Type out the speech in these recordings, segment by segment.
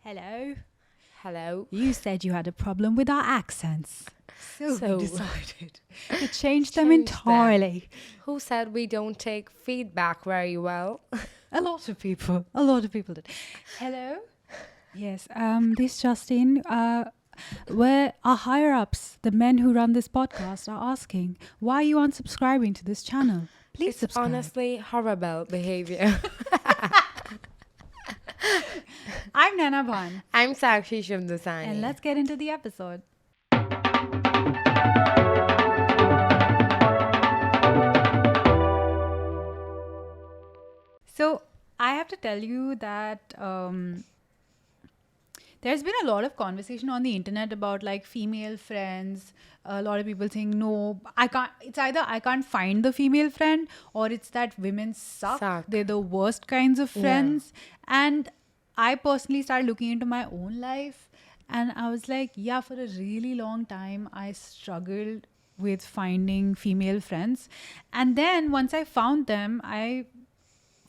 Hello. Hello. You said you had a problem with our accents. So So- we decided to change them Change them. entirely. Who said we don't take feedback very well? A lot of people did. Hello. Yes. This Justin. Where our higher ups, the men who run this podcast, are asking, why are you unsubscribing to this channel? Please It's subscribe. honestly horrible behavior. I'm Nana Bhan, I'm Sakshi Shivdasani. and let's get into the episode. So I have to tell you that there's been a lot of conversation on the internet about like female friends. A lot of people saying no, I can't. It's either I can't find the female friend, or it's that women suck. Suck. They're the worst kinds of Yeah. friends. And I personally started looking into my own life, and I was like, yeah, for a really long time, I struggled with finding female friends. And then once I found them, I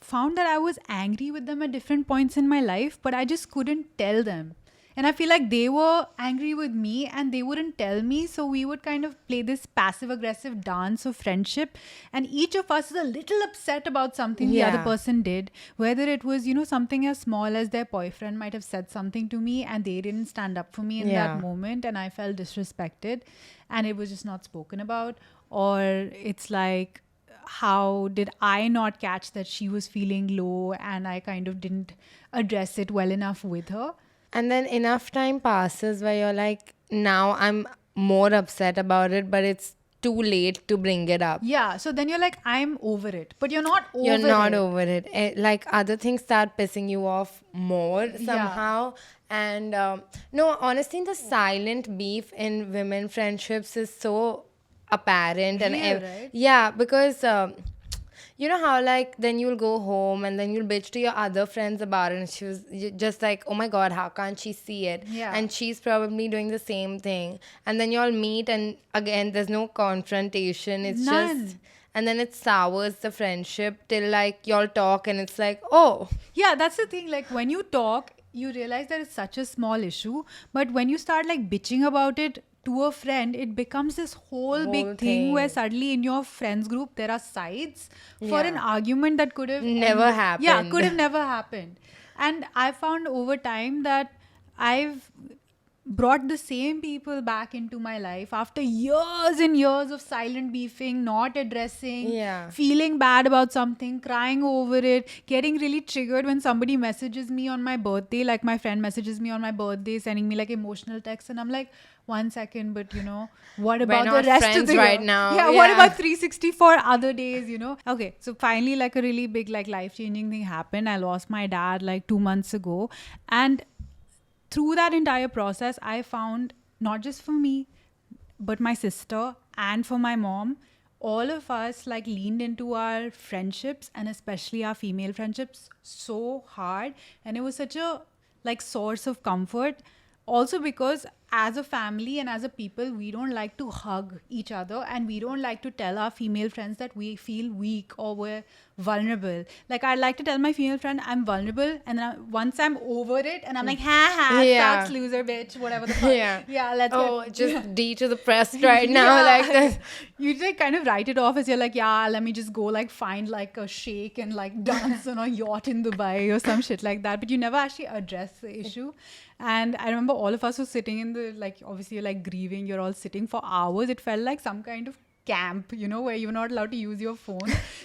found that I was angry with them at different points in my life, but I just couldn't tell them. And I feel like they were angry with me and they wouldn't tell me. So we would kind of play this passive aggressive dance of friendship. And each of us is a little upset about something the other Yeah. person did. Whether it was, you know, something as small as their boyfriend might have said something to me and they didn't stand up for me in Yeah. that moment and I felt disrespected and it was just not spoken about. Or it's like, how did I not catch that she was feeling low and I kind of didn't address it well enough with her? And then enough time passes where you're like, now I'm more upset about it, but it's too late to bring it up. Yeah, so then you're like, I'm over it. But you're not over You're not it. over it. Like other things start pissing you off more Yeah. somehow. And no, honestly, the silent beef in women friendships is so apparent. And Real, right? yeah, because you know how like then you'll go home and then you'll bitch to your other friends about it, and she was just like, oh my god, how can't she see it? Yeah. And she's probably doing the same thing. And then y'all meet, and again, there's no confrontation. It's None. just. And then it sours the friendship till like y'all talk and it's like, oh, Yeah, that's the thing. Like when you talk, you realize that it's such a small issue. But when you start like bitching about it to a friend, it becomes this whole big Whole thing where thing. suddenly in your friends group there are sides for an Yeah. argument that could have Never Yeah, happened. could have never happened. And I found over time that I've brought the same people back into my life after years and years of silent beefing, not addressing, Yeah. feeling bad about something, crying over it, getting really triggered when somebody messages me on my birthday, like my friend messages me on my birthday, sending me like emotional texts, and I'm like, 1 second, but you know, what about not the rest of friends the right year? now. Yeah, what Yeah. about 364 other days, you know? Okay, so finally, like a really big, like life-changing thing happened. I lost my dad like 2 months ago, and through that entire process, I found not just for me, but my sister and for my mom, all of us like leaned into our friendships and especially our female friendships so hard. And it was such a like source of comfort. Also because as a family and as a people, we don't like to hug each other and we don't like to tell our female friends that we feel weak or we're vulnerable. Like I'd like to tell my female friend I'm vulnerable, and then once I'm over it and I'm like, ha ha, Yeah. sucks, loser, bitch, whatever the fuck. Yeah. Let's Oh, get just D to the press right now. Yeah. Like this. You like kind of write it off as you're like, yeah, let me just go like find like a shake and like dance on a yacht in Dubai or some shit like that. But you never actually address the issue. And I remember all of us were sitting in the, like, obviously you're like grieving, you're all sitting for hours. It felt like some kind of camp, you know, where you're not allowed to use your phone.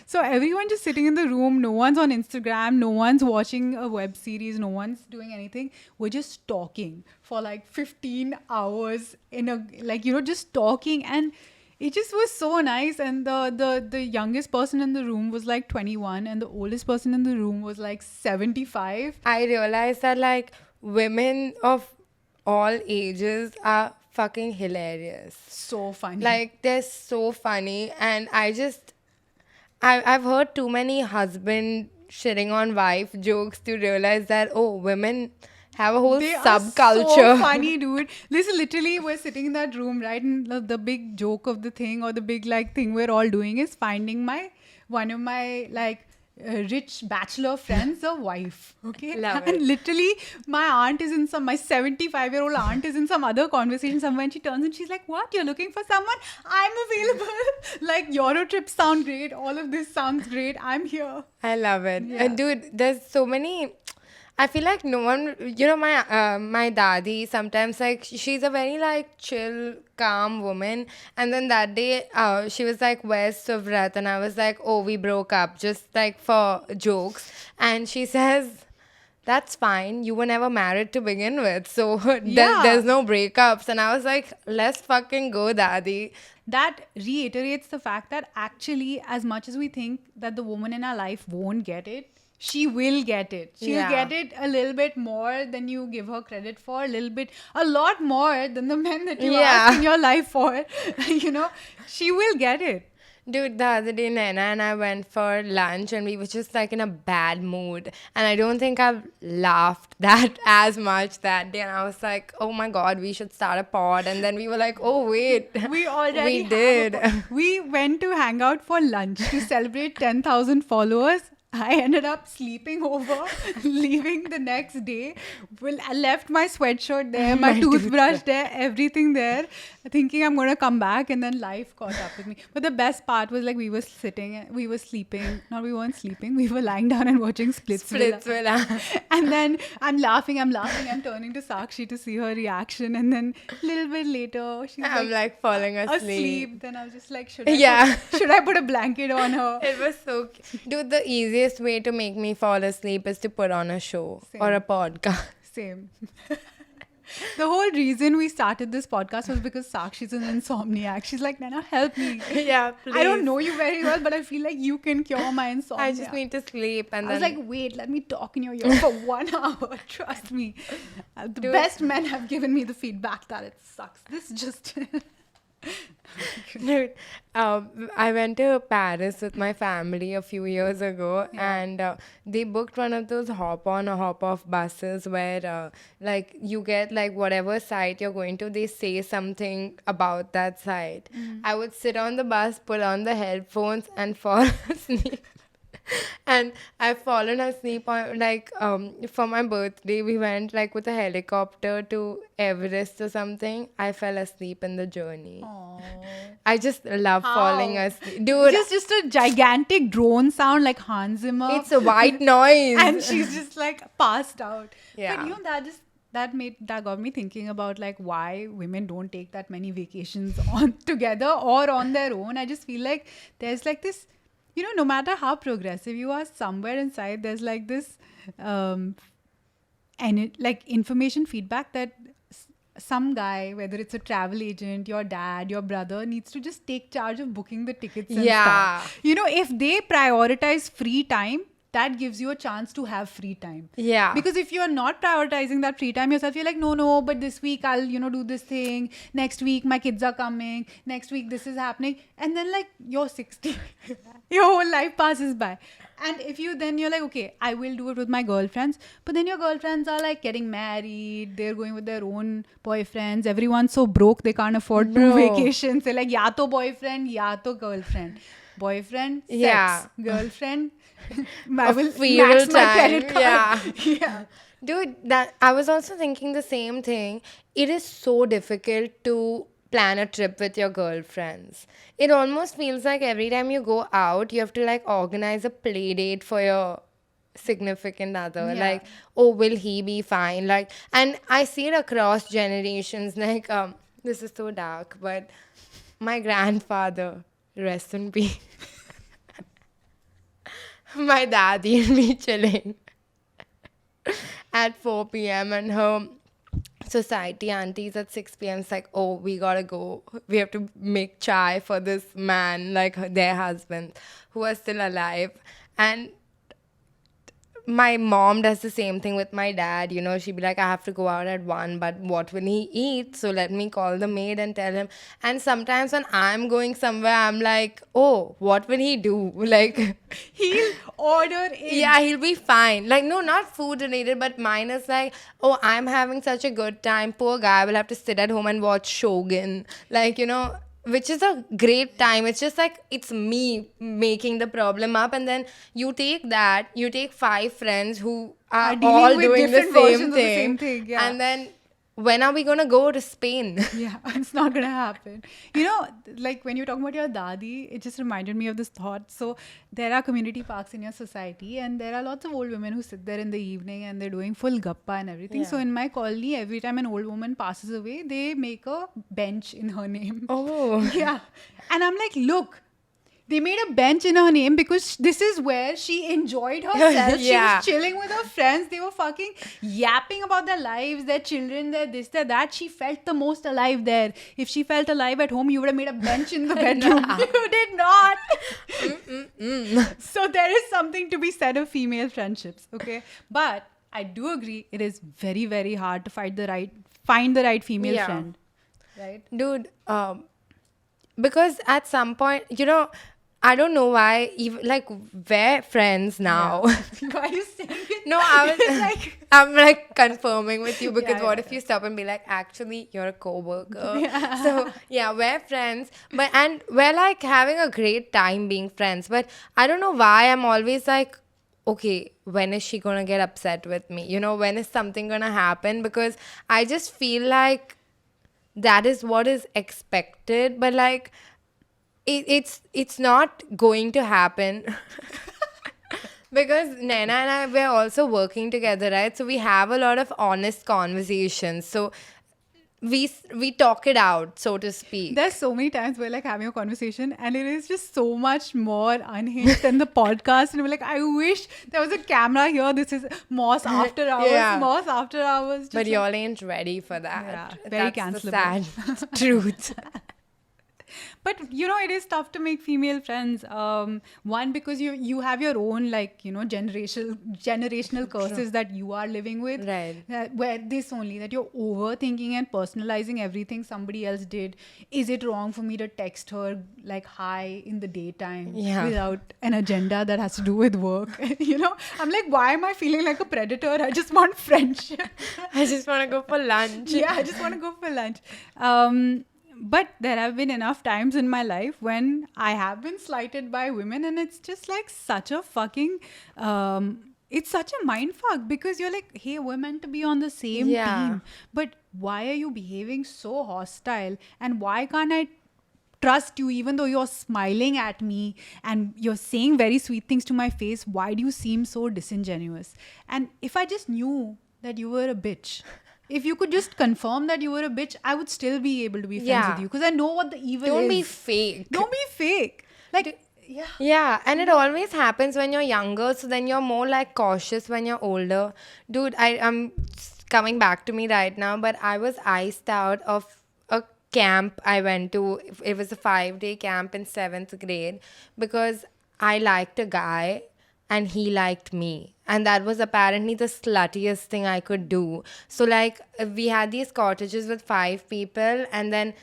So everyone just sitting in the room, no one's on Instagram, no one's watching a web series, no one's doing anything. We're just talking for like 15 hours in a, like, you know, just talking. And it just was so nice. And the youngest person in the room was like 21 and the oldest person in the room was like 75. I realized that like women of all ages are fucking hilarious. So funny. Like they're so funny, and I've heard too many husband shitting on wife jokes to realize that women have a whole They are subculture. so funny, dude. This is literally, we're sitting in that room, right? And the big joke of the thing, or the big like thing we're all doing is finding one of my like rich bachelor friends a wife. Okay. Love And it. literally, my aunt is in my 75-year-old aunt is in some other conversation somewhere, and she turns and she's like, "What? You're looking for someone? I'm available." Like, Euro trips sound great. All of this sounds great. I'm here. I love it. Yeah. Dude, there's so many. I feel like no one, my dadi sometimes, like, she's a very like chill, calm woman. And then that day, she was like, "Where's Suvrat?" And I was like, "Oh, we broke up," just like for jokes. And she says, "That's fine. You were never married to begin with, so Yeah. there's no breakups." And I was like, "Let's fucking go, daddy." That reiterates the fact that actually, as much as we think that the woman in our life won't get it, she will get it. She'll Yeah. get it a little bit more than you give her credit for, a lot more than the men that you Yeah. ask in your life for. She will get it. Dude, the other day, Naina and I went for lunch and we were just like in a bad mood. And I don't think I've laughed that as much that day. And I was like, "Oh my God, we should start a pod." And then we were like, "Oh, wait." We already We have did. we went to hang out for lunch to celebrate 10,000 followers. I ended up sleeping over, leaving the next day. I left my sweatshirt there, my toothbrush there, everything there, thinking I'm going to come back, and then life caught up with me. But the best part was like we were sleeping. No, we weren't sleeping. We were lying down and watching Splitsvilla. Splitsvilla. And then I'm laughing, I'm turning to Sakshi to see her reaction. And then a little bit later, she's I'm like falling asleep. asleep. Then I was just like, should Yeah. should I put a blanket on her? It was so cute. Dude, the easiest way to make me fall asleep is to put on a show or a podcast. Same. The whole reason we started this podcast was because Sakshi's an insomniac. She's like, "Naina, help me. Yeah, please. I don't know you very well, but I feel like you can cure my insomnia." I just need to sleep. And I then was like, "Wait, let me talk in your ear for 1 hour. Trust me." The Dude. best men have given me the feedback that it sucks. This just... Dude, I went to Paris with my family a few years ago, and they booked one of those hop-on or hop-off buses where, like, you get, like, whatever site you're going to, they say something about that site. I would sit on the bus, put on the headphones, and fall asleep. And I've fallen asleep on, like, for my birthday, we went like with a helicopter to Everest or something. I fell asleep in the journey. I just love falling asleep. Dude, just a gigantic drone sound like Hans Zimmer. it's a white noise. And she's just like passed out. Yeah. But that got me thinking about like why women don't take that many vacations on together or on their own. I just feel like there's like this, no matter how progressive you are, somewhere inside there's like this like information feedback that some guy, whether it's a travel agent, your dad, your brother, needs to just take charge of booking the tickets and Yeah. stuff. If they prioritize free time, that gives you a chance to have free time. Yeah. Because if you're not prioritizing that free time yourself, you're like, no, but this week I'll, do this thing. Next week my kids are coming. Next week this is happening. And then like you're 60. Your whole life passes by. And if you're like, okay, I will do it with my girlfriends. But then your girlfriends are like getting married. They're going with their own boyfriends. Everyone's so broke they can't afford 2 Bro. vacations. They're like, ya to boyfriend, ya to girlfriend. Boyfriend, sex. Yeah. Girlfriend, I will feral max my time. credit card. Yeah. Yeah. Dude, that I was also thinking the same thing. It is so difficult to plan a trip with your girlfriends. It almost feels like every time you go out, you have to like organize a play date for your significant other. Yeah. Like, oh, will he be fine? Like, and I see it across generations. Like, this is so dark, but my grandfather, rest in peace. My daddy and me chilling at 4 p.m. and her society aunties at 6 p.m. It's like, oh, we gotta go. We have to make chai for this man, like their husband, who are still alive. And my mom does the same thing with my dad. She'd be like, I have to go out at 1, but what will he eat? So let me call the maid and tell him. And sometimes when I'm going somewhere, I'm like, oh, what will he do? Like, He'll order in. yeah, he'll be fine. Like, no, not food related, but mine is like, oh, I'm having such a good time. Poor guy will have to sit at home and watch Shogun. Like, which is a great time. It's just like it's me making the problem up, and then you take that, you take 5 friends who are dealing all with doing the different same versions of the same thing, yeah. and then when are we gonna go to Spain? Yeah, it's not gonna happen. You know, like when you're talking about your dadi, it just reminded me of this thought. So there are community parks in your society, and there are lots of old women who sit there in the evening and they're doing full gappa and everything. So Yeah. in my colony, every time an old woman passes away, they make a bench in her name. Oh. Yeah, and I'm like, look. They made a bench in her name because this is where she enjoyed herself. She Yeah. was chilling with her friends. They were fucking yapping about their lives, their children, their this, their that. She felt the most alive there. If she felt alive at home, you would have made a bench in the bedroom. You did not. So there is something to be said of female friendships, okay? But I do agree it is very, very hard to find the right female Yeah. friend. Right? Dude, because at some point, I don't know why, even like we're friends now. Why are you saying it? No, I was It's like I'm like confirming with you because Yeah, what yeah, if you stop and be like, actually, you're a coworker. So yeah, we're friends, and we're like having a great time being friends. But I don't know why I'm always like, okay, when is she gonna get upset with me? When is something gonna happen? Because I just feel like that is what is expected, but like it's not going to happen. Because Naina and I, we're also working together, right? So we have a lot of honest conversations. So we talk it out, so to speak. there's so many times we're like having a conversation and it is just so much more unhinged than the podcast. And we're like, I wish there was a camera here. This is Moss after hours, Yeah. Moss after hours. Just But like- y'all ain't ready for that. Yeah, very That's the cancelable. sad truth. But it is tough to make female friends. One, because you have your own generational curses that you are living with. Right. Where this only that you're overthinking and personalizing everything somebody else did. Is it wrong for me to text her like hi in the daytime Yeah. without an agenda that has to do with work? I'm like, why am I feeling like a predator? I just want friendship. I just want to go for lunch. Yeah, I just want to go for lunch. But there have been enough times in my life when I have been slighted by women, and it's just like such a fucking it's such a mind fuck, because you're like, hey, we're meant to be on the same Yeah. team, but why are you behaving so hostile, and why can't I trust you even though you're smiling at me and you're saying very sweet things to my face? Why do you seem so disingenuous? And if I just knew that you were a bitch, if you could just confirm that you were a bitch, I would still be able to be friends Yeah. with you, because I know what the evil Don't is. be fake. Don't be fake. Like, yeah. Yeah, and it always happens when you're younger, so then you're more like cautious when you're older. Dude, I'm coming back to me right now, but I was iced out of a camp I went to. It was a 5-day camp in 7th grade because I liked a guy and he liked me. And that was apparently the sluttiest thing I could do. So, like, we had these cottages with 5 people, and then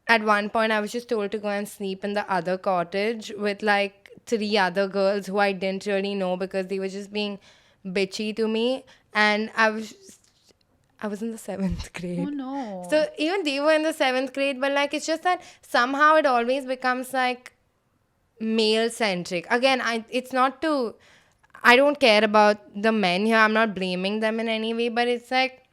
at one point I was just told to go and sleep in the other cottage with like 3 other girls who I didn't really know because they were just being bitchy to me. And I was in the 7th grade. Oh no. So even they were in the 7th grade, but like it's just that somehow it always becomes like male centric. Again, I don't care about the men here. I'm not blaming them in any way, but it's like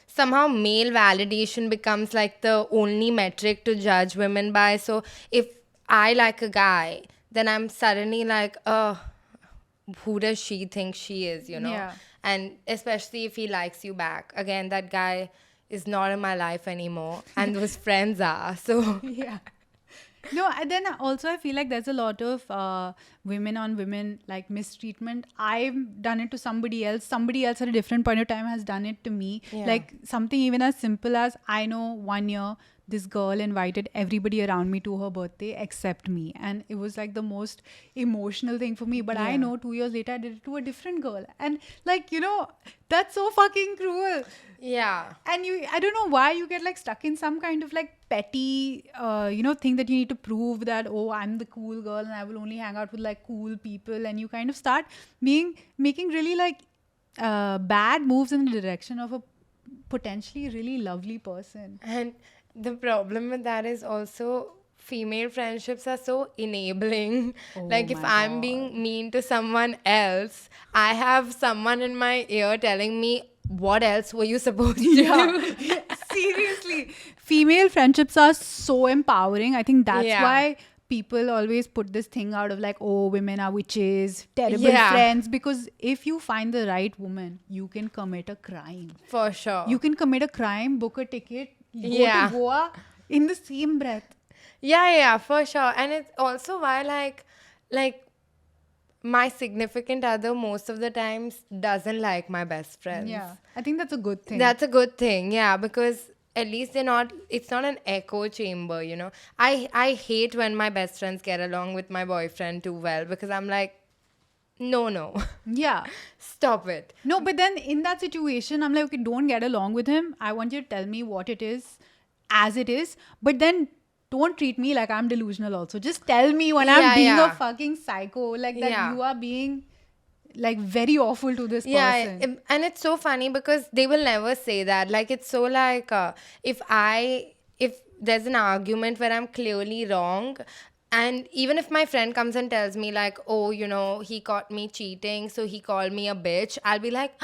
somehow male validation becomes like the only metric to judge women by. So if I like a guy, then I'm suddenly like, oh, who does she think she is, Yeah. And especially if he likes you back. Again, that guy is not in my life anymore, and those friends are. So Yeah. No, and then also I feel like there's a lot of women on women like mistreatment. I've done it to somebody else. Somebody else at a different point of time has done it to me. Yeah. Like something even as simple as, I know one year this girl invited everybody around me to her birthday except me. And it was like the most emotional thing for me. But I Yeah. know 2 years later I did it to a different girl. And like, that's so fucking cruel. yeah. And I don't know why you get like stuck in some kind of like petty thing that you need to prove that, oh, I'm the cool girl and I will only hang out with like cool people, and you kind of start making really like bad moves in the direction of a potentially really lovely person. And The problem with that is also female friendships are so enabling. Oh Like if my I'm God. being mean to someone else, I have someone in my ear telling me, what else were you supposed to Yeah, do? seriously. Female friendships are so empowering. I think that's Yeah. why people always put this thing out of like, oh, women are witches, terrible Yeah, friends. Because if you find the right woman, you can commit a crime. for sure. You can commit a crime, book a ticket, go to Yeah. Goa in the same breath. Yeah, for sure. And it's also why like my significant other most of the times doesn't like my best friends. Yeah, I think that's a good thing. That's a good thing, yeah, because at least it's not an echo chamber, you know. I hate when my best friends get along with my boyfriend too well because I'm like, no. Yeah. Stop it. No, but then in that situation, I'm like, okay, don't get along with him. I want you to tell me what it is as it is. But then don't treat me like I'm delusional also. Just tell me when I'm Yeah, being a yeah. fucking psycho, like that Yeah. you are being like very awful to this person. And it's so funny because they will never say that. Like it's so like if there's an argument where I'm clearly wrong, and even if my friend comes and tells me like, oh, you know, he caught me cheating, so he called me a bitch, I'll be like,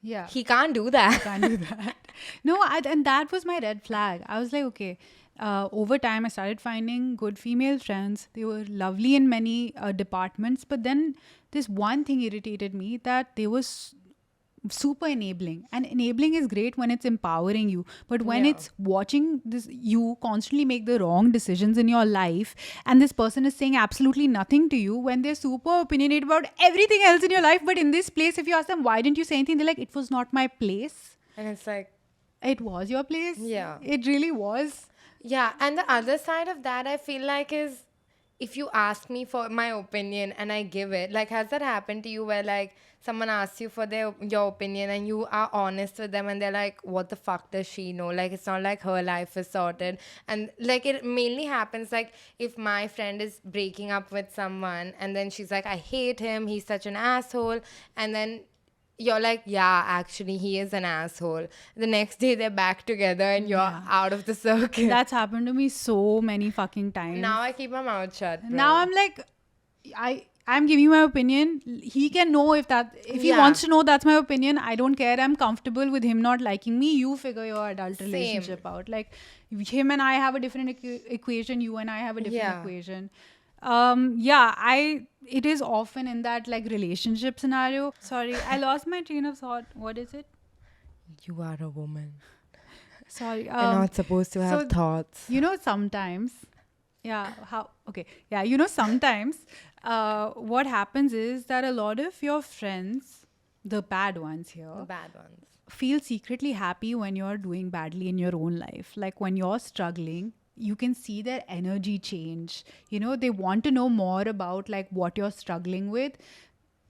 Yeah. he can't do that. Can't do that. No, and that was my red flag. I was like, okay. Over time, I started finding good female friends. They were lovely in many departments, but then this one thing irritated me that they were super enabling. And enabling is great when it's empowering you, but when Yeah. it's watching this, you constantly make the wrong decisions in your life, and this person is saying absolutely nothing to you when they're super opinionated about everything else in your life. But in this place, if you ask them why didn't you say anything, they're like, it was not my place. And it's like, It was your place. Yeah. It really was. yeah, and the other side of that, I feel like, is if you ask me for my opinion and I give it, like, has that happened to you where, like, someone asks you for your opinion and you are honest with them and they're like, what the fuck does she know? Like, it's not like her life is sorted. And, like, it mainly happens, like, if my friend is breaking up with someone and then she's like, I hate him, he's such an asshole. And then you're like, yeah, actually, he is an asshole. The next day, they're back together and you're out of the circle. That's happened to me so many fucking times. Now I keep my mouth shut. Bro. Now I'm like, I'm giving you my opinion. He can know if he Yeah. wants to know that's my opinion. I don't care. I'm comfortable with him not liking me. You figure your adult Same. relationship out. Like him and I have a different equation. You and I have a different Yeah. equation. It is often in that like relationship scenario. Sorry, I lost my train of thought. What is it? You are a woman. Sorry. You're not supposed to have so- thoughts. Sometimes sometimes what happens is that a lot of your friends, the bad ones here, The bad ones. feel secretly happy when you're doing badly in your own life. Like when you're struggling, you can see their energy change. They want to know more about like what you're struggling with,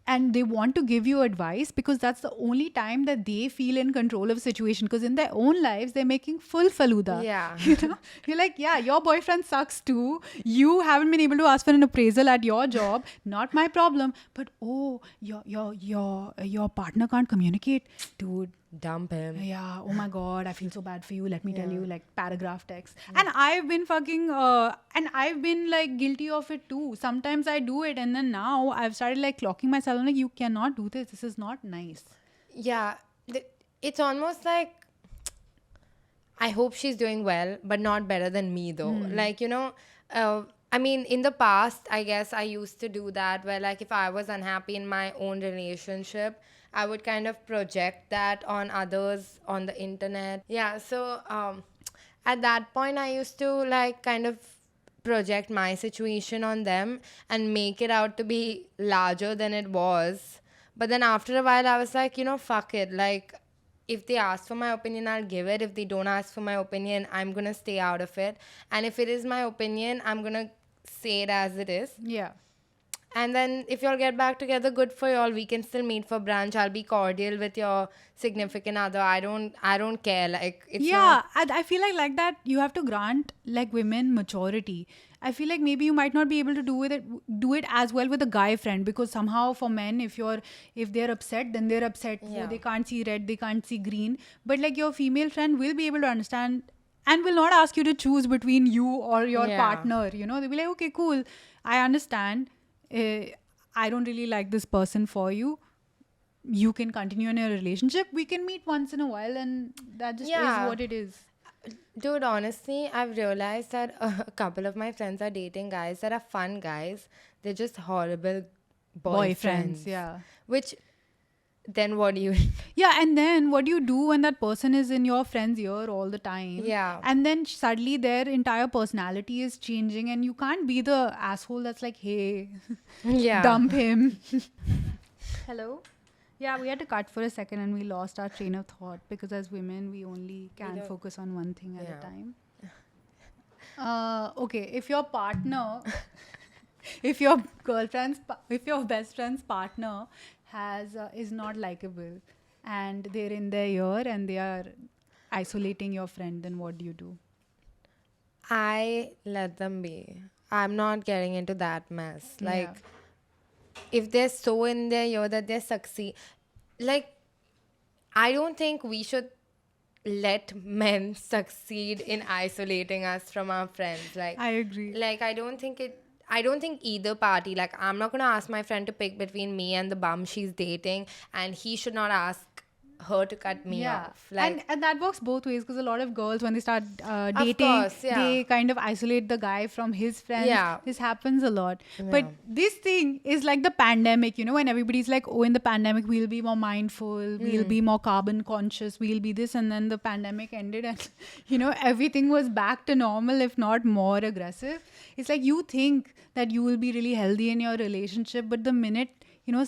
and they want to give you advice because that's the only time that they feel in control of a situation, because in their own lives they're making full faluda. Yeah. You're like, yeah, your boyfriend sucks too, you haven't been able to ask for an appraisal at your job, not my problem. But oh, your partner can't communicate, dude. Dump him. Yeah, oh my god, I feel so bad for you, let me tell you, like paragraph text. And I've been like guilty of it too. Sometimes I do it, and then now I've started like clocking myself. I'm like, you cannot do this is not nice. Yeah. It's almost like I hope she's doing well, but not better than me though. Like, I mean, in the past, I guess I used to do that where, like, if I was unhappy in my own relationship, I would kind of project that on others on the internet. Yeah, so at that point, I used to, like, kind of project my situation on them and make it out to be larger than it was. But then after a while, I was like, fuck it. Like, if they ask for my opinion, I'll give it. If they don't ask for my opinion, I'm going to stay out of it. And if it is my opinion, I'm going to say it as it is. Yeah. And then if y'all get back together, good for y'all. We can still meet for brunch. I'll be cordial with your significant other. I don't care. Like, it's not, I feel like that you have to grant like women maturity. I feel like maybe you might not be able to do it as well with a guy friend, because somehow for men, if they're upset, then they're upset. Yeah. So they can't see red, they can't see green. But like your female friend will be able to understand and will not ask you to choose between you or your Yeah. partner. They'll be like, okay, cool, I understand. I don't really like this person for you. You can continue in your relationship. We can meet once in a while, and that just is Yeah. what it is. Dude, honestly, I've realized that a couple of my friends are dating guys that are fun guys. They're just horrible boyfriends. Yeah. Which, then what do you... Yeah, and then what do you do when that person is in your friend's ear all the time? Yeah. And then suddenly their entire personality is changing, and you can't be the asshole that's like, hey, Yeah. dump him. Hello? Yeah, we had to cut for a second and we lost our train of thought because as women, we only can don't- focus on one thing at Yeah. a time. Okay, if your partner, if your best friend's partner is not likable and they're in their ear and they are isolating your friend, then what do you do? I let them be. I'm not getting into that mess. Like, Yeah. if they're so in their ear that they succeed, like, I don't think we should let men succeed in isolating us from our friends. Like, I agree. I don't think either party, like, I'm not gonna ask my friend to pick between me and the bum she's dating, and he should not ask her to cut me off. Like, and that works both ways because a lot of girls, when they start dating, course, yeah. they kind of isolate the guy from his friends. Yeah. This happens a lot. But Yeah. this thing is like the pandemic, when everybody's like, oh, in the pandemic, we'll be more mindful, we'll be more carbon conscious, we'll be this. And then the pandemic ended and, everything was back to normal, if not more aggressive. It's like you think that you will be really healthy in your relationship, but the minute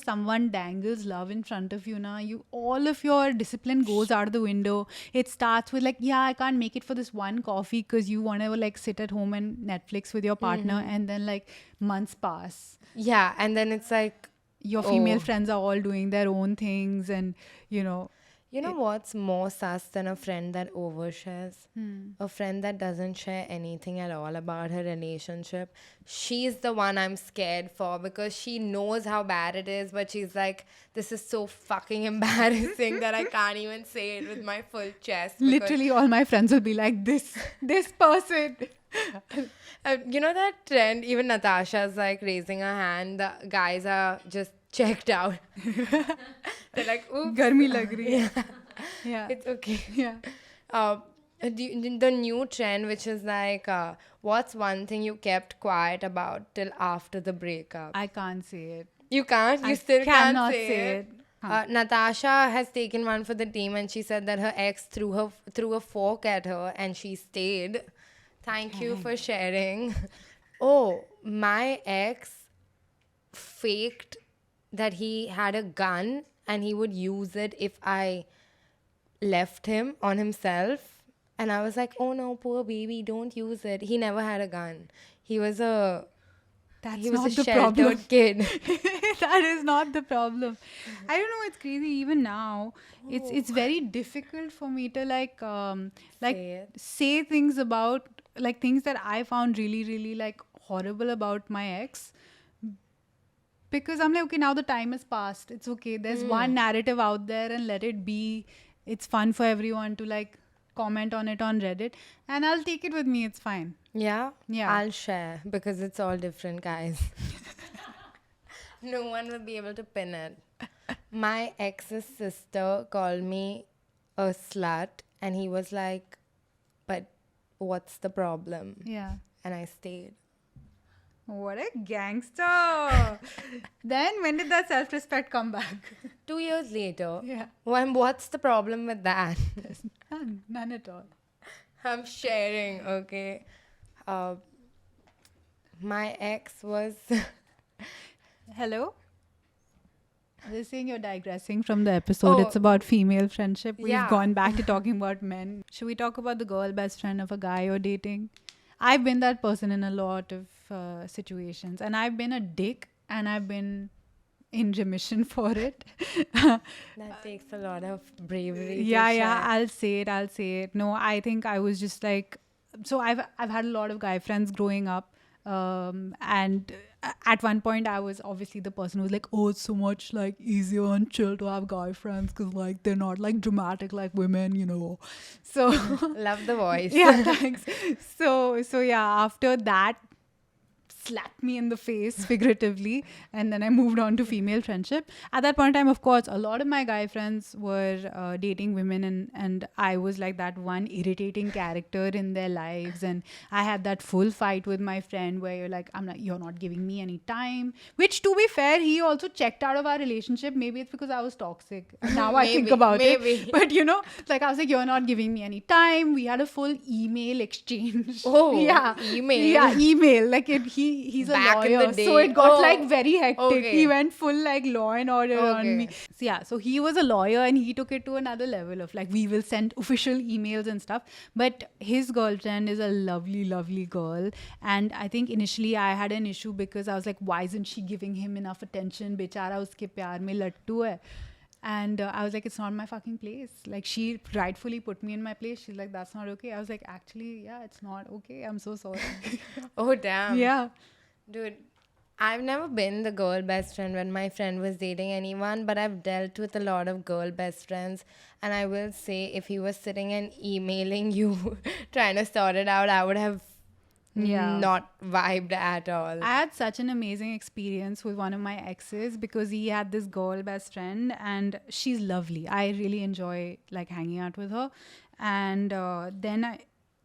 someone dangles love in front of you now, all of your discipline goes out of the window. It starts with like, yeah, I can't make it for this one coffee because you want to like sit at home and Netflix with your partner, and then like months pass. yeah, and then it's like, Your female Oh. friends are all doing their own things, and you know what's more sus than a friend that overshares? A friend that doesn't share anything at all about her relationship. She's the one I'm scared for because she knows how bad it is, but she's like, this is so fucking embarrassing that I can't even say it with my full chest. because- literally all my friends will be like, this person. You know that trend? Even Natasha's like raising her hand. The guys are just checked out. They're like, oops. Garmi lag rahi hai. Yeah. It's okay. Yeah. The new trend, which is like, what's one thing you kept quiet about till after the breakup? I can't say it. You can't? You I still can't cannot say say it? it. Natasha has taken one for the team and she said that her ex threw a fork at her and she stayed. Thank you for sharing. Oh, my ex faked that he had a gun and he would use it if I left him on himself. And I was like, oh no, poor baby, don't use it. He never had a gun. He was a That's he was not a the sheltered problem. kid. That is not the problem. I don't know. It's crazy. Even now, it's very difficult for me to Say say things about like things that I found really really like horrible about my ex. Because I'm like, okay, now the time has passed. It's okay. There's one narrative out there and let it be. It's fun for everyone to like comment on it on Reddit, and I'll take it with me. It's fine. Yeah? Yeah. I'll share because it's all different, guys. No one will be able to pin it. My ex's sister called me a slut and he was like, but what's the problem? Yeah. And I stayed. What a gangster. Then when did that self-respect come back? 2 years later. Yeah. What's the problem with that? There's none at all. I'm sharing, okay? My ex was... Hello? They're saying you're digressing from the episode. Oh. It's about female friendship. We've Yeah. gone back to talking about men. Should we talk about the girl best friend of a guy you're dating? I've been that person in a lot of situations. And I've been a dick and I've been in remission for it. That takes a lot of bravery. to Yeah, share. I'll say it. No, I think I was just like, so I've had a lot of guy friends growing up, and at one point I was obviously the person who was like, oh, it's so much like easier and chill to have guy friends because like they're not like dramatic like women, you know. So Love the voice. yeah, thanks. So yeah, after that slapped me in the face figuratively, and then I moved on to female friendship. At that point in time, of course, a lot of my guy friends were dating women, and I was like that one irritating character in their lives. And I had that full fight with my friend where you're like, you're not giving me any time, which to be fair, he also checked out of our relationship. Maybe it's because I was toxic. Now I think about it, but you know, like I was like, you're not giving me any time. We had a full email exchange. Oh, yeah, email. yeah, email. Like he's a Back in lawyer, the day. so it got Oh, like very hectic. okay. He went full like Law and Order on Okay. me. So yeah, so he was a lawyer and he took it to another level of like we will send official emails and stuff. But his girlfriend is a lovely, lovely girl, and I think initially I had an issue because I was like, why isn't she giving him enough attention? Bechara uske pyar mein lattu hai. And I was like, it's not my fucking place. Like, she rightfully put me in my place. She's like, that's not okay. I was like, actually, yeah, it's not okay. I'm so sorry. Oh, damn. Yeah. Dude, I've never been the girl best friend when my friend was dating anyone, but I've dealt with a lot of girl best friends. And I will say, if he was sitting and emailing you, trying to sort it out, I would have not vibed at all. I had such an amazing experience with one of my exes because he had this girl best friend and she's lovely. I really enjoy like hanging out with her. And then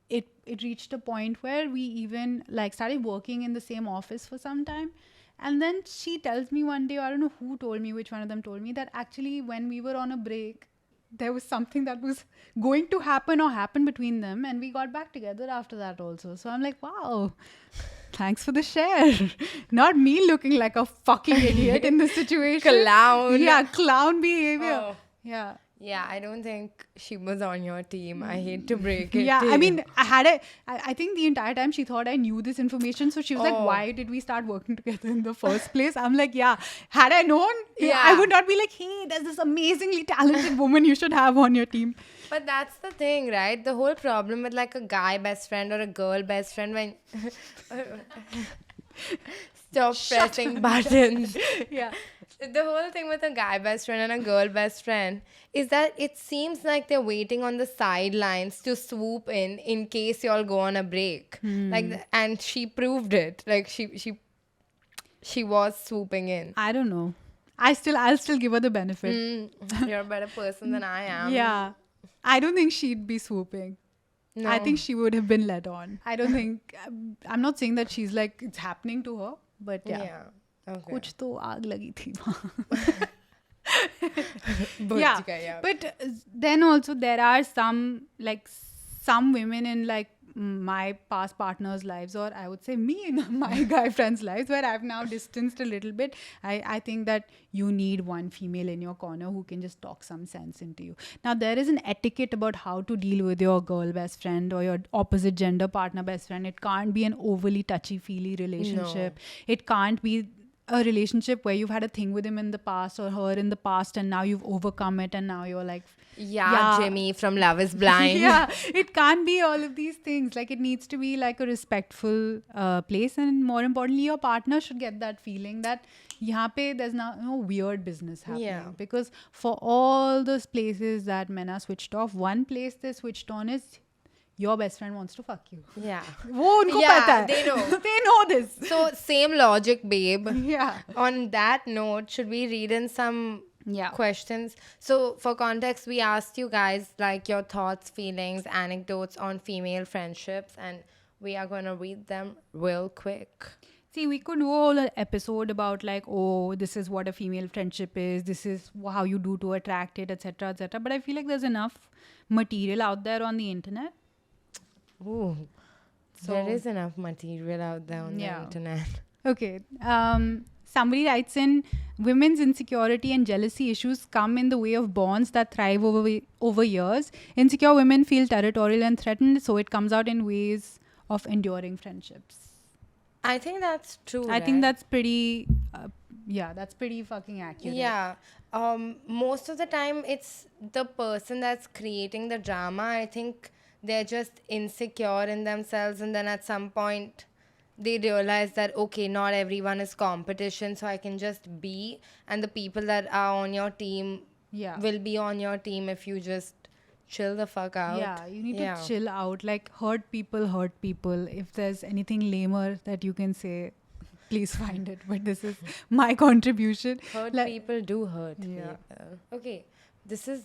it reached a point where we even like started working in the same office for some time. And then she tells me one day, I don't know who told me, which one of them told me, that actually when we were on a break, there was something that was going to happen or happen between them, and we got back together after that also. So I'm like, wow, thanks for the share. Not me looking like a fucking idiot in this situation. Clown. Yeah, clown behavior. Oh. Yeah. Yeah, I don't think she was on your team. I hate to break it. Yeah, to I you. mean, I think the entire time she thought I knew this information. So she was like, why did we start working together in the first place? I'm like, yeah, had I known, I would not be like, hey, there's this amazingly talented woman you should have on your team. But that's the thing, right? The whole problem with like a guy best friend or a girl best friend when stop pressing buttons. Yeah. The whole thing with a guy best friend and a girl best friend is that it seems like they're waiting on the sidelines to swoop in case y'all go on a break. Like, and she proved it. Like she was swooping in. I don't know. I'll still give her the benefit. You're a better person than I am. Yeah. I don't think she'd be swooping. No. I think she would have been led on. I don't think, I'm not saying that she's like, it's happening to her, but yeah. Okay. कुछ तो आग लगी थी Yeah. But then also there are some women in like my past partners' lives, or I would say me in my guy friends' lives, where I've now distanced a little bit. I think that you need one female in your corner who can just talk some sense into you. Now, there is an etiquette about how to deal with your girl best friend or your opposite gender partner best friend. It can't be an overly touchy-feely relationship. No. It can't be a relationship where you've had a thing with him in the past or her in the past and now you've overcome it and now you're like, yeah. Jimmy from Love is Blind. yeah, it can't be all of these things. Like, it needs to be like a respectful place, and more importantly, your partner should get that feeling that yahan pe there's no weird business happening. Yeah. Because for all those places that men are switched off, one place they're switched on is your best friend wants to fuck you. Yeah. वो उनको Yeah, पता है. they know. They know this. So same logic, babe. Yeah. On that note, should we read in some questions? So for context, we asked you guys like your thoughts, feelings, anecdotes on female friendships, and we are going to read them real quick. See, we could do a whole episode about like, oh, this is what a female friendship is. This is how you do to attract it, etc., etc. But I feel like there's enough material out there on the internet. Ooh. So, there is enough material out there on the internet. Okay. Somebody writes in, women's insecurity and jealousy issues come in the way of bonds that thrive over years. Insecure women feel territorial and threatened, so it comes out in ways of enduring friendships. I think that's true. I think that's pretty, that's pretty fucking accurate. Yeah. Most of the time, it's the person that's creating the drama. I think they're just insecure in themselves, and then at some point they realize that, okay, not everyone is competition, so I can just be, and the people that are on your team Yeah. will be on your team if you just chill the fuck out. Yeah, you need Yeah. to chill out. Like, hurt people. If there's anything lamer that you can say, please find it. But this is my contribution. Hurt Like- people do hurt Yeah. people. Okay, this is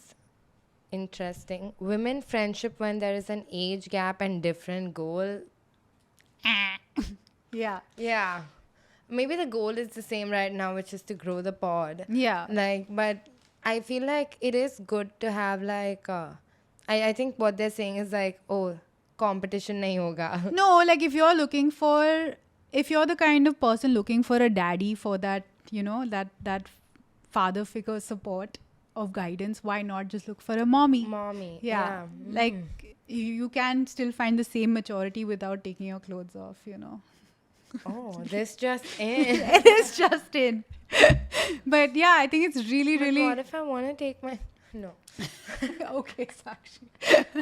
interesting. Women friendship when there is an age gap and different goal. Yeah. Yeah. Maybe the goal is the same right now, which is to grow the pod. Yeah. Like, but I feel like it is good to have like, I think what they're saying is like, oh, competition nahi hoga. No, like if you're the kind of person looking for a daddy for that, that father figure support of guidance, why not just look for a mommy? Mommy. Yeah. Like you can still find the same maturity without taking your clothes off, Oh, this just in. It is just in. But yeah, I think it's really, But really what if I want to take my. No. okay, Sakshi.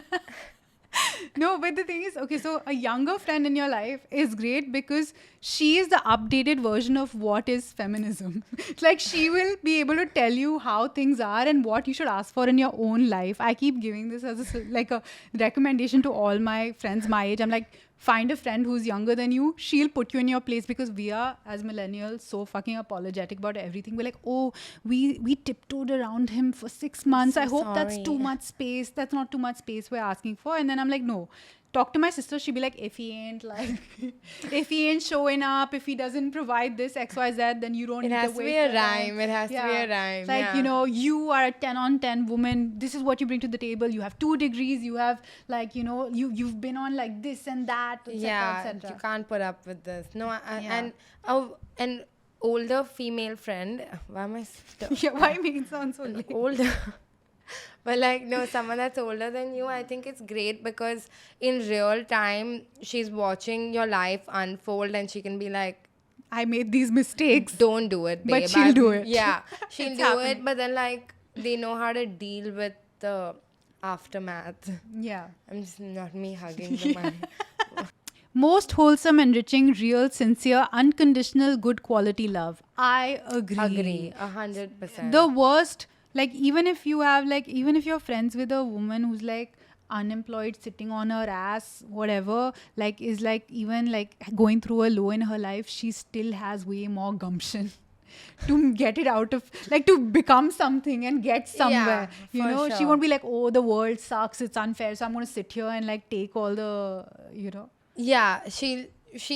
No, but the thing is, okay, so a younger friend in your life is great because she is the updated version of what is feminism. Like, she will be able to tell you how things are and what you should ask for in your own life. I keep giving this as a recommendation to all my friends my age. I'm like, find a friend who's younger than you. She'll put you in your place, because we are, as millennials, so fucking apologetic about everything. We're like, oh, we tiptoed around him for 6 months. So I hope that's sorry. too much space. That's not too much space we're asking for. And then I'm like, no. Talk to my sister. She'll be like, if he ain't showing up, if he doesn't provide this XYZ, then you don't It need has to to waste be a your time. rhyme. It has to be a rhyme. Like, yeah. you are a 10 on 10 woman. This is what you bring to the table. You have 2 degrees. You have, like, you've been on like this and that, etc. Yeah, etc. you can't put up with this. No, Yeah. and an older female friend. Why am I Yeah, why make it sound so lame? older? But like, no, someone that's older than you, I think it's great because in real time she's watching your life unfold and she can be like, I made these mistakes. don't do it, babe. But she'll do it. Yeah, she'll It's do happening. it, but then like they know how to deal with the aftermath. Yeah. I'm just not me hugging the mic. Most wholesome, enriching, real, sincere, unconditional, good quality love. I Agree, 100%. The worst, like, even if you're friends with a woman who's like unemployed, sitting on her ass, whatever, like, is like even like going through a low in her life, she still has way more gumption to get it out of, like, to become something and get somewhere. for She sure. won't be like, oh, the world sucks, it's unfair, so I'm going to sit here and like take all the, Yeah, she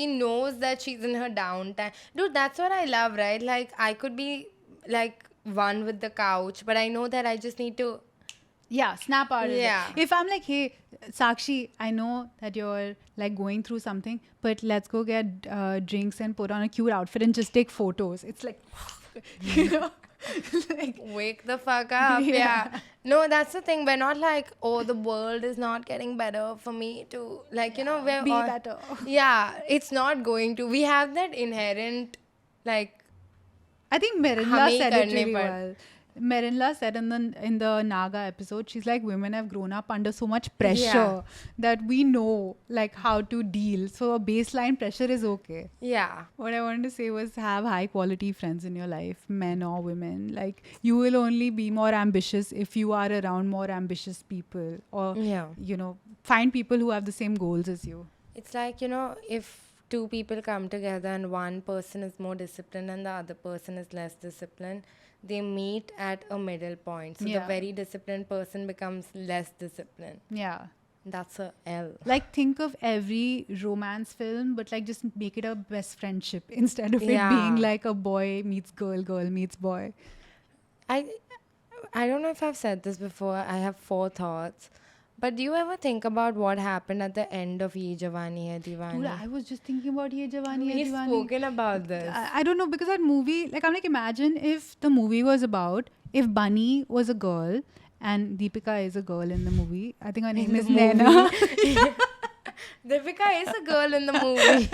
knows that she's in her downtime. Dude, that's what I love, right? Like, I could be like one with the couch, but I know that I just need to. Yeah, snap out of it. Yeah. If I'm like, hey, Sakshi, I know that you're like going through something, but let's go get drinks and put on a cute outfit and just take photos. It's like, like, Wake the fuck up. Yeah. Yeah. No, that's the thing. We're not like, oh, the world is not getting better for me to, like, we're be all- better. Yeah, it's not going to. We have that inherent, like, I think Merinla Hame said it karne really par. well. Merinla said in the Naga episode, she's like, women have grown up under so much pressure that we know like how to deal. So a baseline pressure is okay. yeah. What I wanted to say was, have high quality friends in your life, men or women. Like, you will only be more ambitious if you are around more ambitious people, or Yeah. find people who have the same goals as you. It's like, if two people come together and one person is more disciplined and the other person is less disciplined, they meet at a middle point. So the Yeah. very disciplined person becomes less disciplined. Yeah. That's a L. Like, think of every romance film, but like just make it a best friendship instead of it Yeah. being like a boy meets girl, girl meets boy. I don't know if I've said this before. I have 4 thoughts. But do you ever think about what happened at the end of Ye Jawani Hai Deewani? Dude, I was just thinking about Ye Jawani Hai We've Deewani. spoken about this. I don't know, because that movie, like, I'm like, imagine if the movie was about, if Bunny was a girl and Deepika is a girl in the movie. I think her name is Naina. Deepika is a girl in the movie.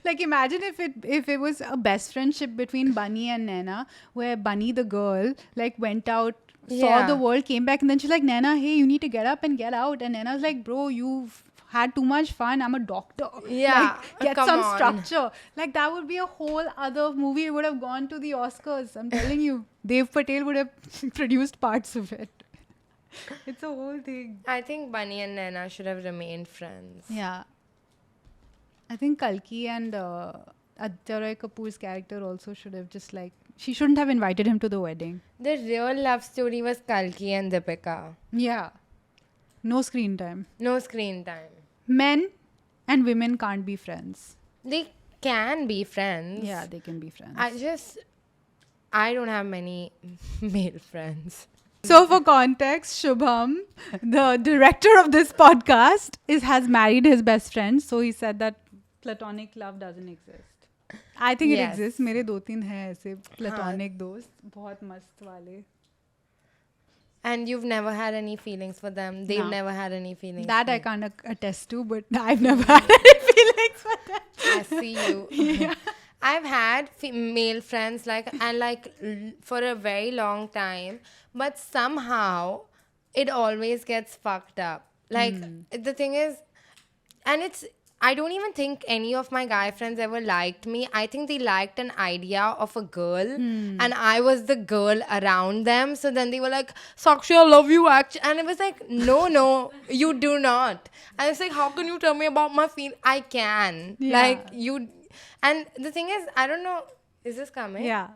Like, imagine if it was a best friendship between Bunny and Naina, where Bunny the girl like went out, saw Yeah. the world, came back, and then she's like, Naina, hey, you need to get up and get out. And Naina's like, bro, you've had too much fun. I'm a doctor. Yeah, Like, get come some on. structure. Like, that would be a whole other movie. It would have gone to the Oscars. I'm telling you. Dev Patel would have produced parts of it. It's a whole thing. I think Bunny and Naina should have remained friends. Yeah. I think Kalki and Aditya Roy Kapoor's character also should have just like, she shouldn't have invited him to the wedding. The real love story was Kalki and Deepika. Yeah. No screen time. No screen time. Men and women can't be friends. They can be friends. Yeah, they can be friends. I don't have many male friends. So for context, Shubham, the director of this podcast, has married his best friend. So he said that platonic love doesn't exist. I think it Yes. exists. मेरे 2-3 हैं ऐसे platonic दोस्त, बहुत मस्त वाले. And you've never had any feelings for them. They've No. never had any feelings. That for I you. can't attest to, but I've never had any feelings for that. I see you. I've had male friends for a very long time, but somehow it always gets fucked up. Like the thing is, and I don't even think any of my guy friends ever liked me. I think they liked an idea of a girl, and I was the girl around them. So then they were like, Sakshi, I love you, actually. And it was like, no, you do not. And it's like, how can you tell me about my feelings? I can. Yeah. Like, you. And the thing is, I don't know, is this coming? Yeah.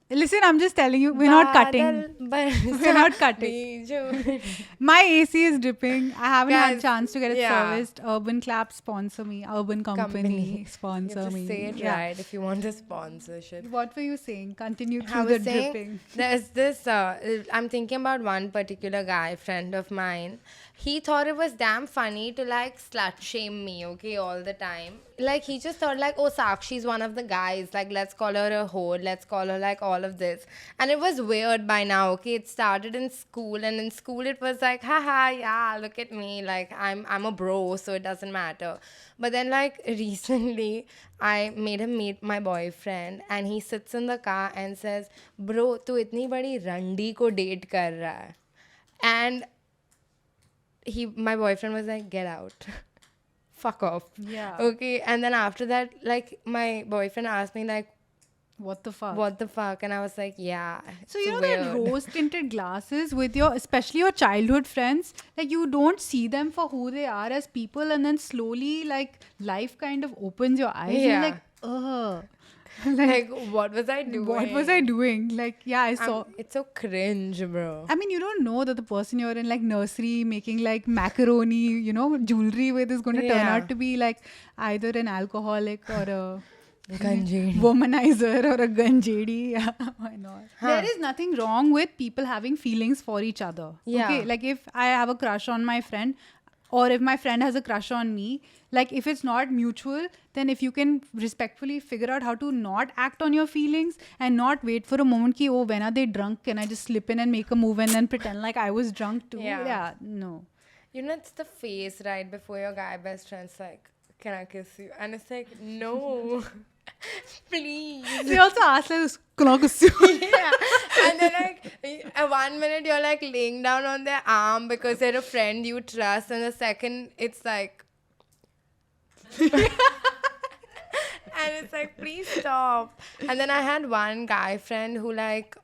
Listen, I'm just telling you, we're not cutting. We're not cutting. cutting. My AC is dripping. I haven't had a Guys, chance to get it yeah. serviced. Urban Clap sponsor me. Urban Company You sponsor have to me. say it Yeah. right if you want a sponsorship. What were you saying? Continue I through the was saying, dripping. there's this, I'm thinking about one particular guy, friend of mine. He thought it was damn funny to like slut shame me, okay, all the time. Like, he just thought like, oh, Sakshi's one of the guys. Like, let's call her a whore. Let's call her like all of this. And it was weird by now, okay. It started in school, and in school it was like, haha, yeah, look at me. Like, I'm a bro, so it doesn't matter. But then like recently, I made him meet my boyfriend, and he sits in the car and says, bro, tu itni badi randi ko date kar raha hai. And my boyfriend was like, get out. Fuck off. Yeah. Okay. And then after that, like, my boyfriend asked me like, What the fuck? what the fuck? And I was like, yeah. So, it's you know weird. that rose tinted glasses with especially your childhood friends, like you don't see them for who they are as people, and then slowly, like, life kind of opens your eyes. And Yeah. you're like, ugh. Like, what was I doing? What was I doing? Like, yeah, I saw. It's so cringe, bro. I mean, you don't know that the person you're in like nursery making like macaroni, jewelry with is going to turn Yeah. out to be like either an alcoholic or a Ganjeri. womanizer or a ganjedi. Yeah, why not? There is nothing wrong with people having feelings for each other. Yeah. Okay, like if I have a crush on my friend, or if my friend has a crush on me, like if it's not mutual, then if you can respectfully figure out how to not act on your feelings and not wait for a moment ki, oh, when are they drunk? Can I just slip in and make a move and then pretend like I was drunk too? Yeah. No. You know, it's the face right before your guy best friend's like, can I kiss you? And it's like, no. Please. They also ask like, can I kiss you? Yeah. And then like, 1 minute you're like laying down on their arm because they're a friend you trust, and the second it's like, and it's like, please stop. And then I had one guy friend who like,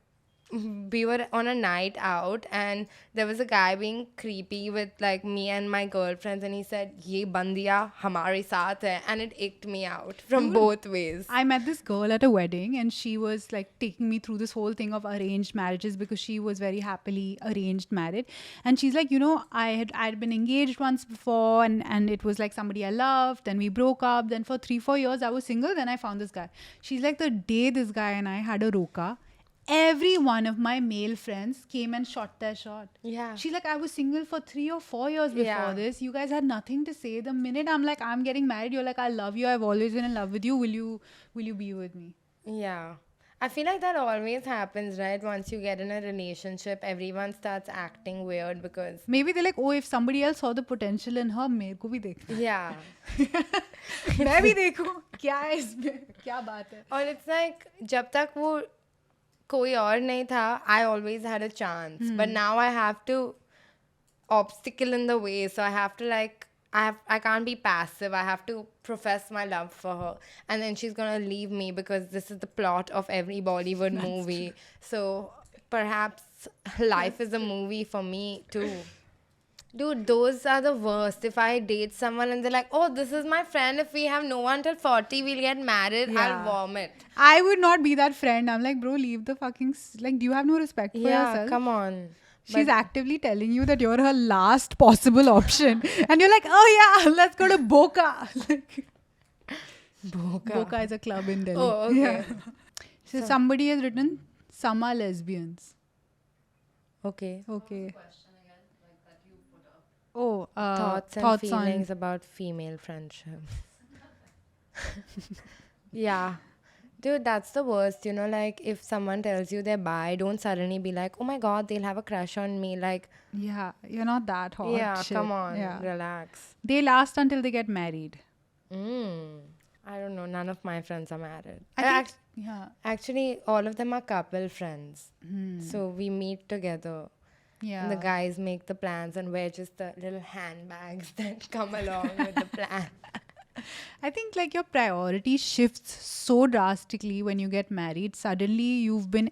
we were on a night out, and there was a guy being creepy with like me and my girlfriends, and he said, ye bandiya hamare saath hai, and it icked me out from both ways. I met this girl at a wedding, and she was like taking me through this whole thing of arranged marriages because she was very happily arranged married. And she's like, I had been engaged once before, and it was like somebody I loved, then we broke up, then for 3-4 years I was single, then I found this guy. She's like, the day this guy and I had a roka, every one of my male friends came and shot their shot. Yeah. She's like, I was single for 3 or 4 years before Yeah. this. You guys had nothing to say. The minute I'm like, I'm getting married, you're like, I love you. I've always been in love with you. Will you be with me? Yeah. I feel like that always happens, right? Once you get in a relationship, everyone starts acting weird because, Maybe they're like, oh, if somebody else saw the potential in her, मेरे को भी देखना yeah. मैं भी देखूं क्या है इसमें क्या बात है Or it's like, जब तक वो कोई और नहीं था, I always had a chance. But now I have to obstacle in the way. So I have to like, I can't be passive. I have to profess my love for her. And then she's gonna leave me because this is the plot of every Bollywood movie. So perhaps life is a movie for me too. Dude, those are the worst. If I date someone and they're like, oh, this is my friend. If we have no one till 40, we'll get married. I'll Yeah. vomit. I would not be that friend. I'm like, bro, leave the fucking like. Do you have no respect for Yeah, yourself? come on. She's actively telling you that you're her last possible option, and you're like, oh yeah, let's go to Boca. Like, Boca is a club in Delhi. Oh, okay. Yeah. So somebody has written, some are lesbians. Okay. Okay. Oh, Thoughts and feelings about female friendship. Yeah. Dude, that's the worst. You know, like if someone tells you they're bi, don't suddenly be like, oh my god, they'll have a crush on me. Like, Yeah, you're not that hot. yeah, shit. come on, Yeah. relax. They last until they get married. I don't know. None of my friends are married. I think, yeah. Actually, all of them are couple friends. So we meet together. Yeah. And the guys make the plans and wear just the little handbags that come along with the plan. I think like your priority shifts so drastically when you get married. Suddenly you've been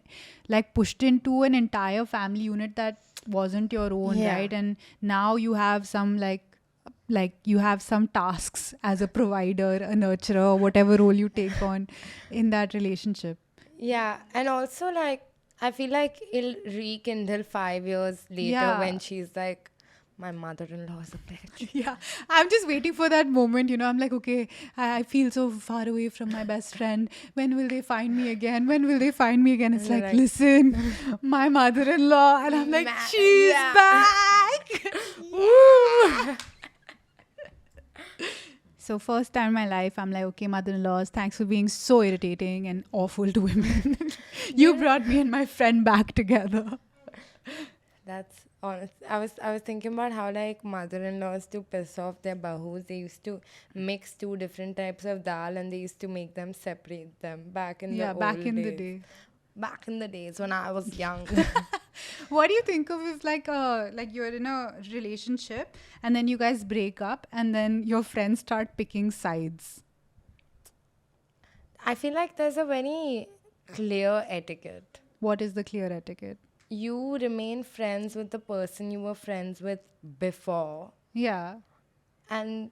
like pushed into an entire family unit that wasn't your own, Yeah. right? And now you have some like you have some tasks as a provider, a nurturer, whatever role you take on in that relationship. Yeah, and also like I feel like it'll rekindle 5 years later Yeah. when she's like, my mother-in-law is a bitch. Yeah, I'm just waiting for that moment. I'm like, okay, I feel so far away from my best friend. When will they find me again? When will they find me again? It's And like, they're listen, my mother-in-law. And I'm like, she's yeah. back. Woo. So first time in my life, I'm like, okay, mother-in-laws, thanks for being so irritating and awful to women. You brought me and my friend back together. That's honest. I was thinking about how like mother-in-laws to piss off their bahus, they used to mix two different types of dal and they used to make them separate them back in the old back in the days. day. Back in the days when I was young. What do you think of if like you're in a relationship and then you guys break up and then your friends start picking sides? I feel like there's a very clear etiquette. What is the clear etiquette? You remain friends with the person you were friends with before, Yeah. and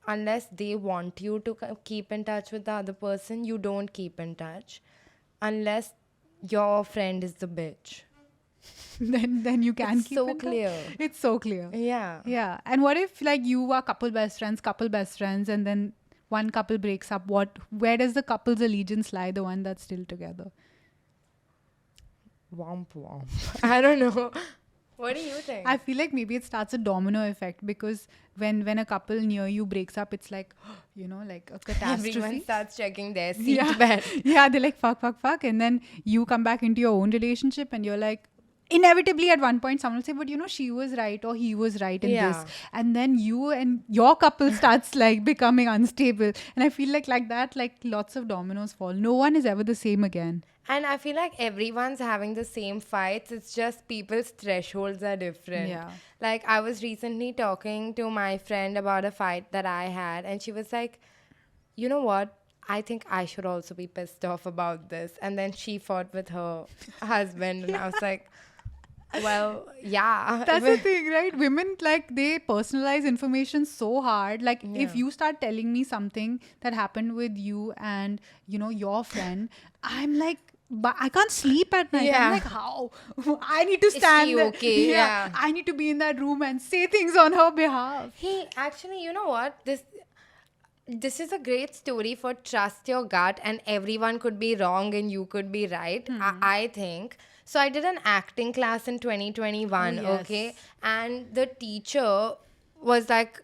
unless they want you to keep in touch with the other person, you don't keep in touch unless your friend is the bitch. then you can It's keep so in touch. clear. It's so clear. Yeah. Yeah. And what if like you are couple best friends, and then one couple breaks up? Where does the couple's allegiance lie? The one that's still together? Womp womp. I don't know. What do you think? I feel like maybe it starts a domino effect because when a couple near you breaks up, it's like, like a catastrophe. Everyone starts checking their seatbelt. Yeah, they're like, fuck. And then you come back into your own relationship and you're like, inevitably at one point someone will say, but she was right or he was right in Yeah. this. And then you and your couple starts like becoming unstable. And I feel like that, like lots of dominoes fall. No one is ever the same again. And I feel like everyone's having the same fights. It's just people's thresholds are different. Yeah. Like I was recently talking to my friend about a fight that I had, and she was like, you know what? I think I should also be pissed off about this. And then she fought with her husband, and I was like, well, yeah. That's the thing, right? Women, like, they personalize information so hard. Like, if you start telling me something that happened with you and, your friend, I'm like, but I can't sleep at night. Yeah. I'm like, how? I need to stand she there. okay? Yeah. I need to be in that room and say things on her behalf. Hey, actually, you know what? This is a great story for trust your gut, and everyone could be wrong and you could be right. I think. So I did an acting class in 2021, Oh, yes. okay? And the teacher was like,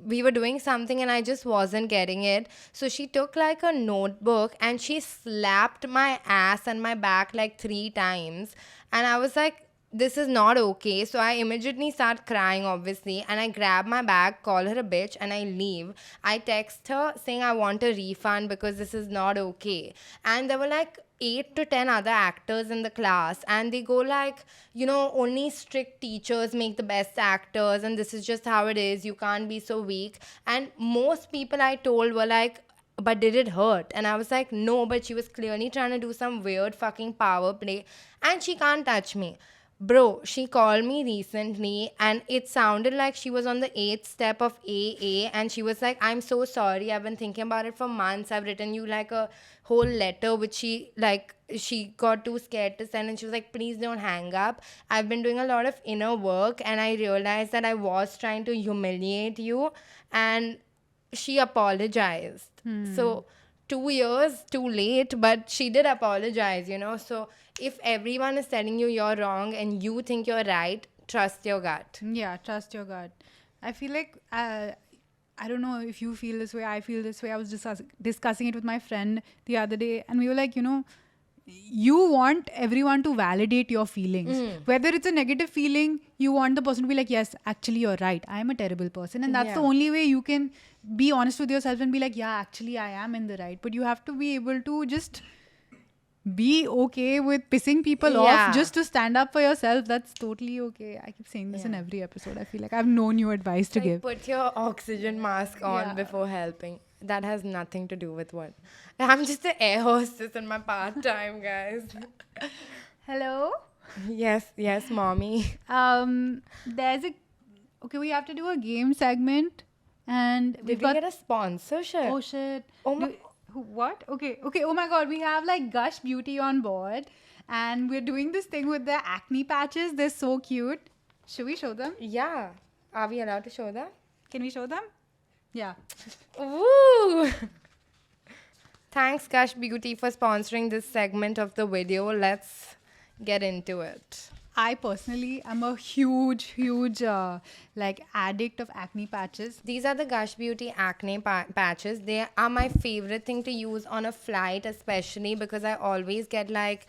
we were doing something and I just wasn't getting it. So she took like a notebook and she slapped my ass and my back like 3 times. And I was like, this is not okay. So I immediately start crying, obviously, and I grab my bag, call her a bitch, and I leave. I text her saying I want a refund because this is not okay. And there were like 8 to 10 other actors in the class, and they go like, only strict teachers make the best actors, and this is just how it is. You can't be so weak. And most people I told were like, but did it hurt? And I was like, no, but she was clearly trying to do some weird fucking power play, and she can't touch me. Bro, she called me recently and it sounded like she was on the eighth step of AA, and she was like, I'm so sorry. I've been thinking about it for months. I've written you like a whole letter which she got too scared to send, and she was like, please don't hang up. I've been doing a lot of inner work and I realized that I was trying to humiliate you, and she apologized. So 2 years too late, but she did apologize. So if everyone is telling you you're wrong and you think you're right, trust your gut. Yeah, trust your gut. I feel like I don't know if you feel this way. I feel this way. I was discussing it with my friend the other day, and we were like, you want everyone to validate your feelings. Whether it's a negative feeling, you want the person to be like, yes, actually, you're right. I am a terrible person. And that's the Yeah. only way you can be honest with yourself and be like, yeah, actually, I am in the right. But you have to be able to just be okay with pissing people Yeah. off just to stand up for yourself. That's totally okay. I keep saying this in Yeah. every episode. I feel like I have no new advice to Like, give. put your oxygen mask on Yeah. before helping. That has nothing to do with what. I'm just an air hostess in my part time, guys. Hello? Yes, mommy. There's a okay. We have to do a game segment, and Did we've we got. get a sponsorship? Oh shit! Oh my- What? Okay. Oh my god, we have like Gush Beauty on board, and we're doing this thing with the acne patches. They're so cute. Should we show them? Yeah. Are we allowed to show that? Can we show them? Yeah. Woo! Thanks, Gush Beauty, for sponsoring this segment of the video. Let's get into it. I personally am a huge like addict of acne patches. These are the Gush Beauty acne patches. They are my favorite thing to use on a flight, especially because I always get like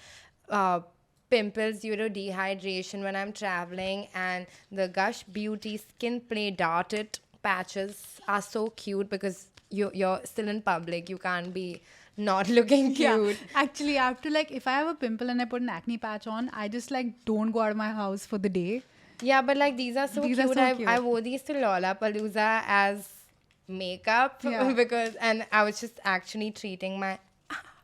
pimples due to dehydration when I'm traveling. And the Gush Beauty Skin Play Darted patches are so cute because you're still in public. You can't be not looking cute. Yeah, actually, I have to like if I have a pimple and I put an acne patch on, I just like don't go out of my house for the day. Yeah, but like these are so These are cute. so cute. I wore these to Lollapalooza as makeup Yeah. because, and I was just actually treating my.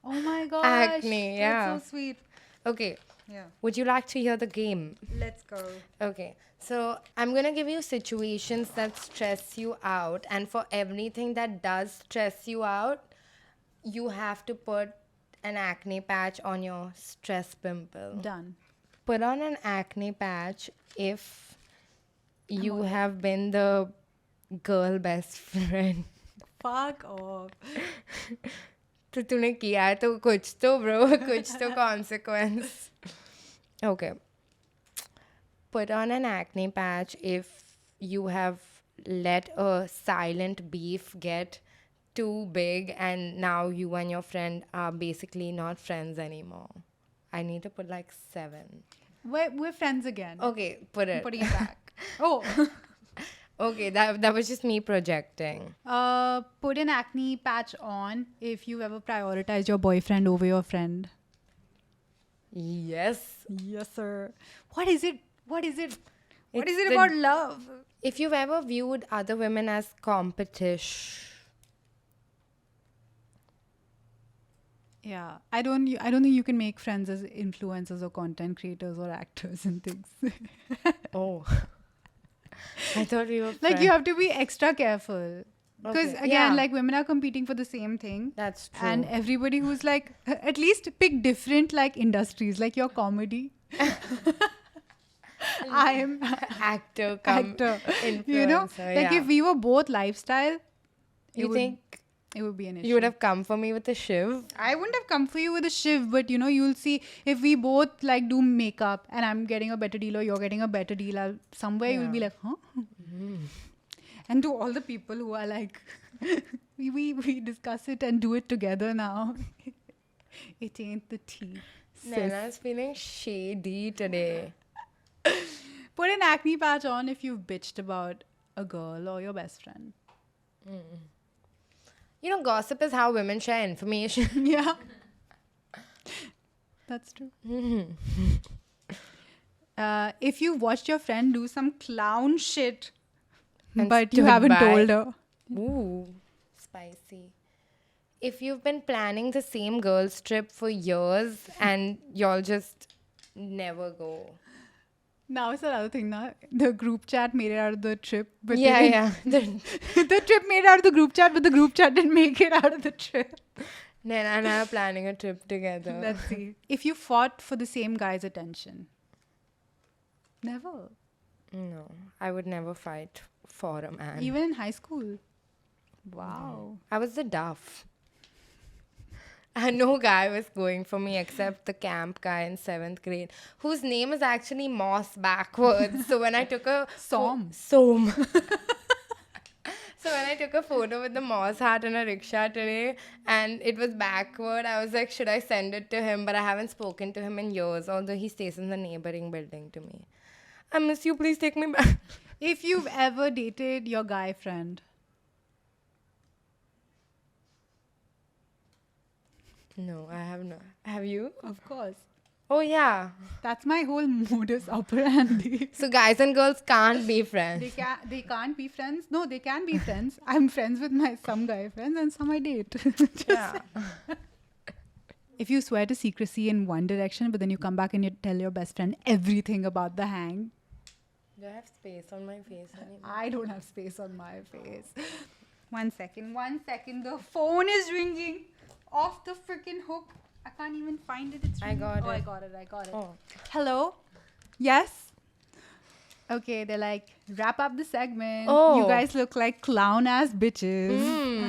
Oh my gosh, Acne, yeah. that's so sweet. Okay, Yeah, would you like to hear the game? let's go. Okay, so I'm gonna give you situations that stress you out, and for everything that does stress you out, you have to put an acne patch on your stress pimple. Done. Put on an acne patch if you have been the girl best friend. Fuck off. तो तूने किया है तो कुछ तो bro, कुछ तो consequence. Okay. Put on an acne patch if you have let a silent beef get too big and now you and your friend are basically not friends anymore. I need to put like 7. We're friends again. Okay, put I'm it. putting it back. Oh. Okay, that was just me projecting. Put an acne patch on if you ever prioritize your boyfriend over your friend. Yes. Yes, sir. What is it? What is it? What is It's it the- about love? If you've ever viewed other women as competition, Yeah, I don't think you can make friends as influencers or content creators or actors and things. oh, I thought we were Like you have to be extra careful because Okay, again, yeah. like women are competing for the same thing. That's true. And everybody who's like, at least pick different like industries, like your comedy. I am actor, come actor. influencer. You know, like yeah. if we were both lifestyle, you think it would be an issue. you would have come for me with a shiv? I wouldn't have come for you with a shiv, but you'll see if we both like do makeup and I'm getting a better deal or you're getting a better deal, somewhere you'll be like, huh? And to all the people who are like, we discuss it and do it together now. It ain't the tea. sis. Naina's feeling shady today. Put an acne patch on if you've bitched about a girl or your best friend. You know, gossip is how women share information. Yeah. That's true. If you watched your friend do some clown shit, And but you stood haven't by. told her. Ooh, spicy. If you've been planning the same girl's trip for years and y'all just never go. Now it's another thing now. The group chat made it out of the trip. But Yeah, they yeah. didn't- the trip made it out of the group chat, but the group chat didn't make it out of the trip. Nana and I are planning a trip together. Let's see. If you fought for the same guy's attention. Never. No, I would never fight for a man. Even in high school. Wow. I was the duff. And no guy was going for me except the camp guy in 7th grade, whose name is actually Moss backwards. So when I took a Som. Som. So when I took a photo with the Moss hat in a rickshaw today and it was backward, I was like, should I send it to him? But I haven't spoken to him in years, although he stays in the neighboring building to me. I miss you, please take me back. If you've ever dated your guy friend. No, I have not. Have you? Of course. Oh, yeah. That's my whole modus operandi. So guys and girls can't be friends. They can't be friends. No, they can be friends. I'm friends with some guy friends and some I date. Yeah. If you swear to secrecy in one direction, but then you come back and you tell your best friend everything about the hang. Do I have space on my face anymore? I don't have space on my face. 1 second. The phone is ringing. Off the freaking hook. I can't even find it. It's I ringing. got Oh, I it. got it. Oh. Hello? Yes? Okay, they're like, wrap up the segment. Oh. You guys look like clown ass bitches.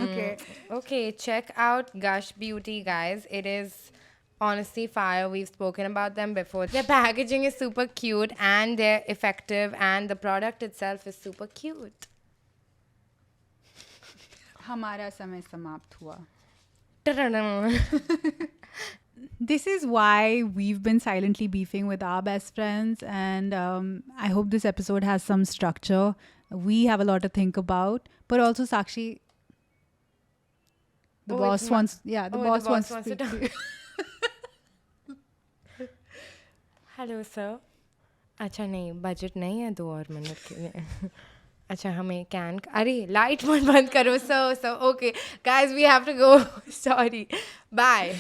Okay. Okay, check out Gush Beauty, guys. It is honestly fire. We've spoken about them before. Their packaging is super cute and they're effective, and the product itself is super cute. हमारा समय समाप्त हुआ. Ta-da-da. This is why we've been silently beefing with our best friends, and I hope this episode has some structure. We have a lot to think about, but also Sakshi, the Oh, boss it's ma- wants, yeah, the Oh, boss the wants boss to wants to speak to you. Hello sir. अच्छा नहीं, budget नहीं है 2 और minute के लिए. अच्छा हमें can, अरे लाइट मत बंद करो. So okay guys, we have to go. Sorry, bye.